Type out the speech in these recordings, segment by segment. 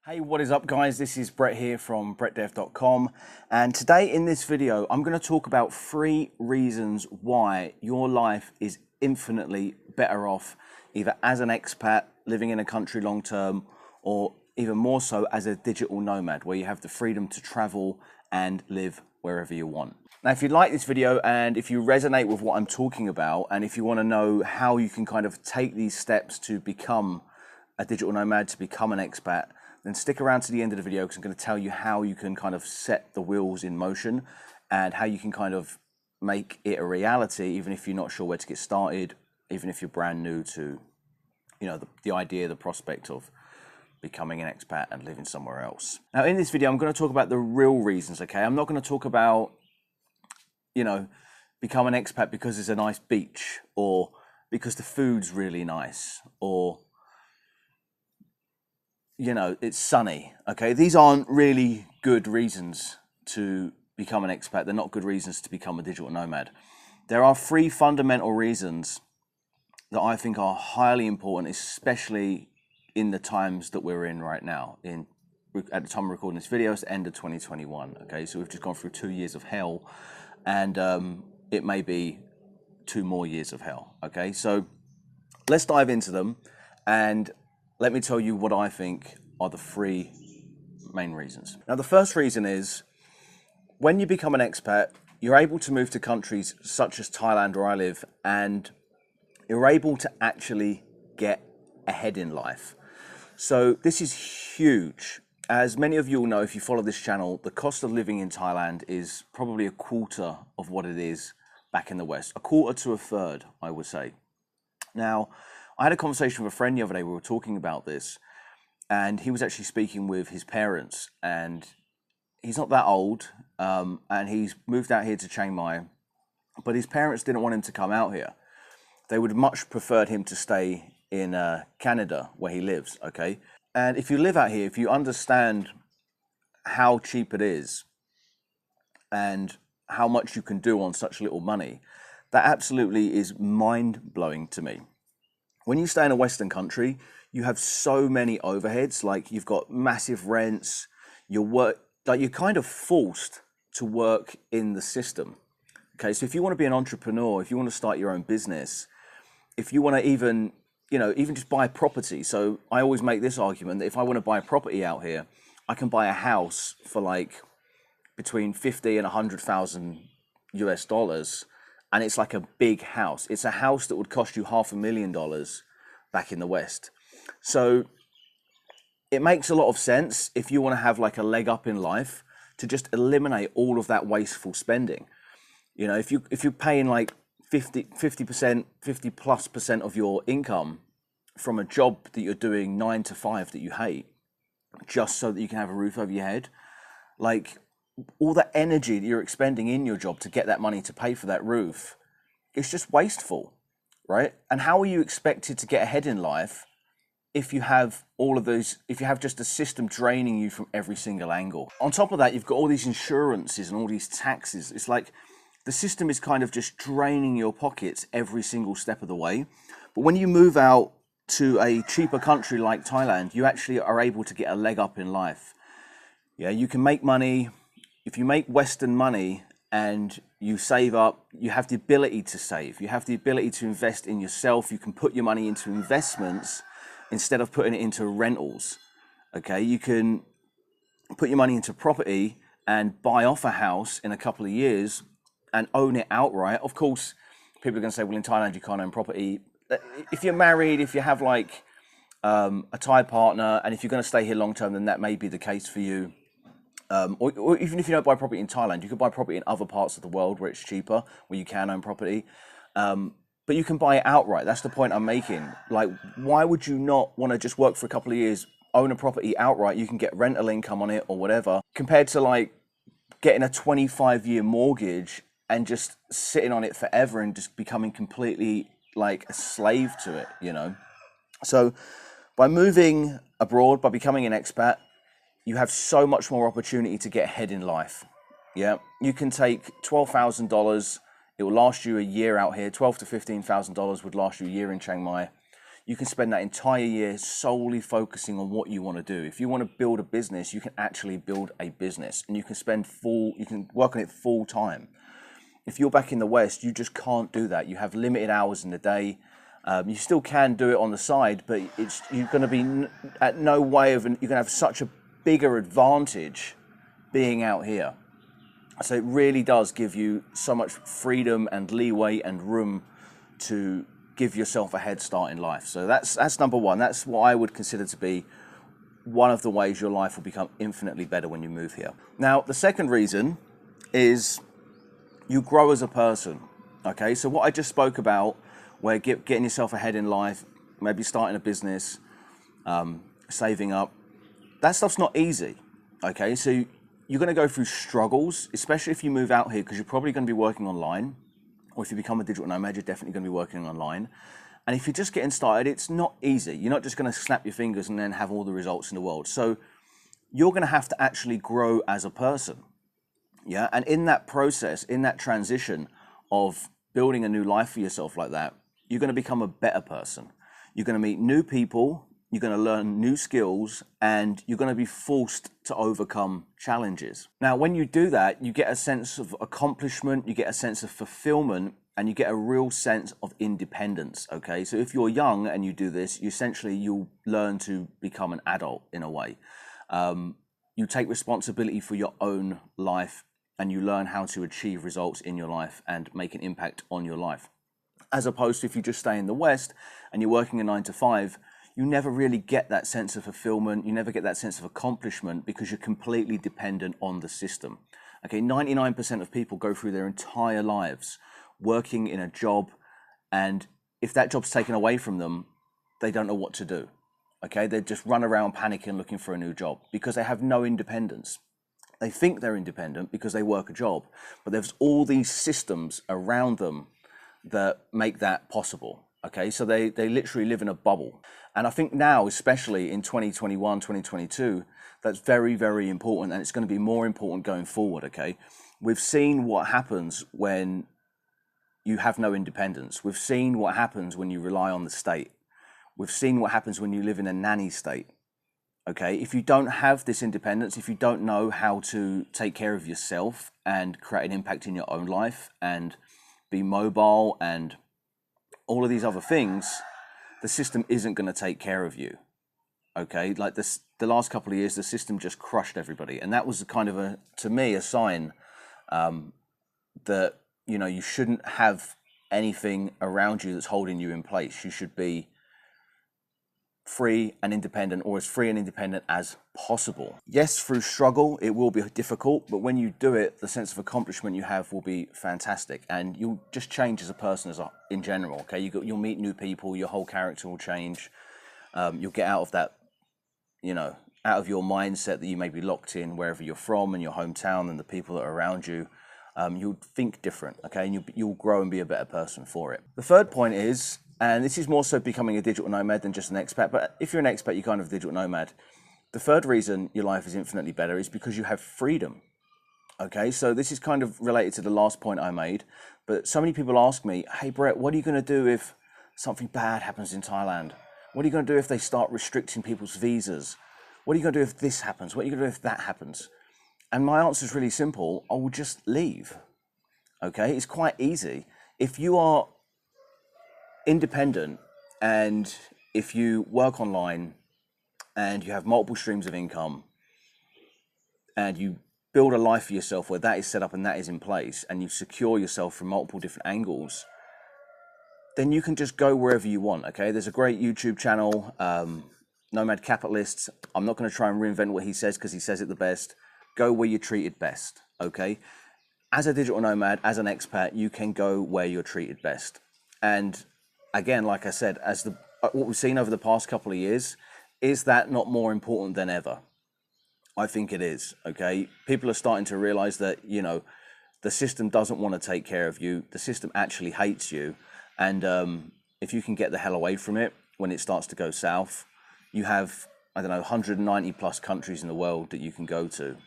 Hey, what is up guys? This is Brett here from brettdev.com, and today in this video I'm going to talk about 3 reasons why your life is infinitely better off either as an expat living in a country long term, or even more so as a digital nomad where you have the freedom to travel and live wherever you want. Now, if you like this video and if you resonate with what I'm talking about, and if you want to know how you can kind of take these steps to become a digital nomad, to become an expat, then stick around to the end of the video because I'm going to tell you how you can kind of set the wheels in motion and how you can kind of make it a reality, even if you're not sure where to get started, even if you're brand new to, you know, the idea, the prospect of becoming an expat and living somewhere else. Now, in this video, I'm going to talk about the real reasons, okay? I'm not going to talk about, you know, become an expat because there's a nice beach, or because the food's really nice, or you know, it's sunny, okay? These aren't really good reasons to become an expat. They're not good reasons to become a digital nomad. There are 3 fundamental reasons that I think are highly important, especially in the times that we're in right now. At the time of recording this video, it's the end of 2021, okay? So we've just gone through 2 years of hell, and it may be 2 more years of hell, okay? So let's dive into them, and let me tell you what I think are the 3 main reasons. Now, the first reason is when you become an expat, you're able to move to countries such as Thailand, where I live, and you're able to actually get ahead in life. So this is huge. As many of you will know, if you follow this channel, the cost of living in Thailand is probably a quarter of what it is back in the West. A quarter to a third, I would say. Now, I had a conversation with a friend the other day. We were talking about this, and he was actually speaking with his parents, and he's not that old, and he's moved out here to Chiang Mai, but his parents didn't want him to come out here. They would have much preferred him to stay in Canada, where he lives, okay? And if you live out here, if you understand how cheap it is and how much you can do on such little money, that absolutely is mind-blowing to me. When you stay in a Western country, you have so many overheads. Like, you've got massive rents. You're kind of forced to work in the system. Okay, so if you want to be an entrepreneur, if you want to start your own business, if you want to even just buy property. So I always make this argument that if I want to buy a property out here, I can buy a house for like between 50 and 100,000 US dollars. And it's like a big house. It's a house that would cost you $500,000 back in the West. So it makes a lot of sense if you want to have like a leg up in life to just eliminate all of that wasteful spending. You know, if you're paying like 50%, 50+% of your income from a job that you're doing 9 to 5 that you hate, just so that you can have a roof over your head, like, all the energy that you're expending in your job to get that money to pay for that roof, it's just wasteful, right? And how are you expected to get ahead in life if you have all of those, if you have just a system draining you from every single angle? On top of that, you've got all these insurances and all these taxes. It's like the system is kind of just draining your pockets every single step of the way. But when you move out to a cheaper country like Thailand, you actually are able to get a leg up in life. Yeah, you can make money. If you make Western money and you save up, you have the ability to save. You have the ability to invest in yourself. You can put your money into investments instead of putting it into rentals. Okay, you can put your money into property and buy off a house in a couple of years and own it outright. Of course, people are going to say, well, in Thailand, you can't own property. If you're married, if you have like a Thai partner, and if you're going to stay here long term, then that may be the case for you. Or even if you don't buy property in Thailand, you could buy property in other parts of the world where it's cheaper, where you can own property. But you can buy it outright. That's the point I'm making. Like, why would you not want to just work for a couple of years, own a property outright? You can get rental income on it or whatever, compared to like getting a 25-year mortgage and just sitting on it forever and just becoming completely like a slave to it, you know? So by moving abroad, by becoming an expat, you have so much more opportunity to get ahead in life. Yeah, you can take $12,000. It will last you a year out here. $12,000 to $15,000 would last you a year in Chiang Mai. you can spend that entire year solely focusing on what you want to do. If you want to build a business, you can actually build a business, and you can work on it full time. If you're back in the West, you just can't do that. You have limited hours in the day. You still can do it on the side, but you're going to be at no way of, you're going to have such a bigger advantage being out here. So it really does give you so much freedom and leeway and room to give yourself a head start in life. So that's number one. That's what I would consider to be one of the ways your life will become infinitely better when you move here. Now, the second reason is you grow as a person. Okay, so what I just spoke about, where getting yourself ahead in life, maybe starting a business, saving up, that stuff's not easy. Okay, so you're going to go through struggles, especially if you move out here, because you're probably going to be working online, or if you become a digital nomad, you're definitely going to be working online. And if you're just getting started, it's not easy. You're not just going to snap your fingers and then have all the results in the world. So you're going to have to actually grow as a person. Yeah, and in that process, in that transition of building a new life for yourself like that, you're going to become a better person. You're going to meet new people, you're going to learn new skills, and you're going to be forced to overcome challenges. Now, when you do that, you get a sense of accomplishment, you get a sense of fulfillment, and you get a real sense of independence, okay? So if you're young and you do this, you'll learn to become an adult in a way. You take responsibility for your own life, and you learn how to achieve results in your life and make an impact on your life. As opposed to if you just stay in the West and you're working a 9 to 5, you never really get that sense of fulfillment, you never get that sense of accomplishment because you're completely dependent on the system. Okay, 99% of people go through their entire lives working in a job, and if that job's taken away from them, they don't know what to do. Okay, they just run around panicking looking for a new job because they have no independence. They think they're independent because they work a job, but there's all these systems around them that make that possible. Okay, so they literally live in a bubble. And I think now, especially in 2021, 2022, that's very, very important, and it's going to be more important going forward, okay? We've seen what happens when you have no independence. We've seen what happens when you rely on the state. We've seen what happens when you live in a nanny state. Okay, if you don't have this independence, if you don't know how to take care of yourself and create an impact in your own life and be mobile and all of these other things, the system isn't going to take care of you. Okay, like this, the last couple of years, the system just crushed everybody, and that was kind of to me, a sign that you shouldn't have anything around you that's holding you in place. You should be free and independent, or as free and independent as possible. Yes, through struggle, it will be difficult, but when you do it, the sense of accomplishment you have will be fantastic, and you'll just change as a person in general. Okay, you'll meet new people, your whole character will change. You'll get out of that, out of your mindset that you may be locked in wherever you're from, in your hometown, and the people that are around you. You'll think different, okay, and you'll grow and be a better person for it. The third point is, and this is more so becoming a digital nomad than just an expat, but if you're an expat, you're kind of a digital nomad. The third reason your life is infinitely better is because you have freedom. Okay, so this is kind of related to the last point I made, but so many people ask me, hey Brett, what are you going to do if something bad happens in Thailand? What are you going to do if they start restricting people's visas? What are you going to do if this happens? What are you going to do if that happens? And my answer is really simple. I will just leave. Okay, it's quite easy. If you are independent and if you work online and you have multiple streams of income and you build a life for yourself where that is set up and that is in place, and you secure yourself from multiple different angles, then you can just go wherever you want. Okay, there's a great YouTube channel, Nomad Capitalists. I'm not going to try and reinvent what he says because he says it the best. Go where you're treated best. Okay, as a digital nomad, as an expat, you can go where you're treated best. And again, like I said, what we've seen over the past couple of years, is that not more important than ever? I think it is, okay? People are starting to realize that, the system doesn't want to take care of you. The system actually hates you. And if you can get the hell away from it when it starts to go south, you have, 190 plus countries in the world that you can go to.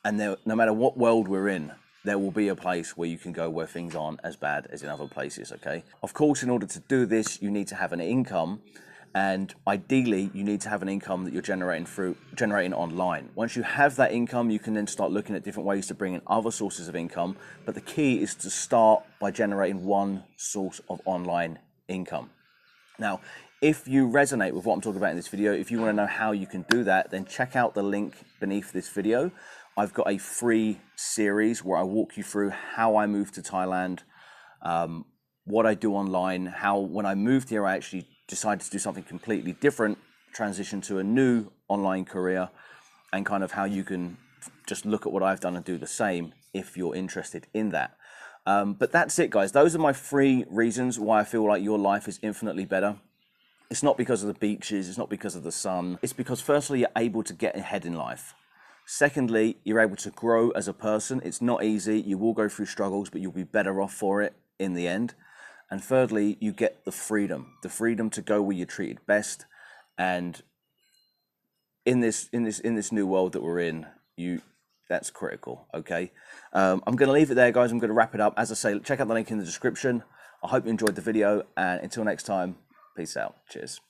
And no matter what world we're in, there will be a place where you can go where things aren't as bad as in other places, okay? Of course, in order to do this, you need to have an income, and ideally, you need to have an income that you're generating online. Once you have that income, you can then start looking at different ways to bring in other sources of income, but the key is to start by generating one source of online income. Now, if you resonate with what I'm talking about in this video, if you want to know how you can do that, then check out the link beneath this video. I've got a free series where I walk you through how I moved to Thailand, what I do online, how when I moved here I actually decided to do something completely different, transition to a new online career, and kind of how you can just look at what I've done and do the same if you're interested in that. But that's it, guys. Those are my 3 reasons why I feel like your life is infinitely better. It's not because of the beaches, it's not because of the sun. It's because firstly, you're able to get ahead in life. Secondly, you're able to grow as a person. It's not easy. You will go through struggles, but you'll be better off for it in the end. And thirdly, you get the freedom to go where you're treated best. And in this new world that we're in, that's critical, okay? I'm going to leave it there, guys. I'm going to wrap it up. As I say, check out the link in the description. I hope you enjoyed the video, and until next time, peace out. Cheers.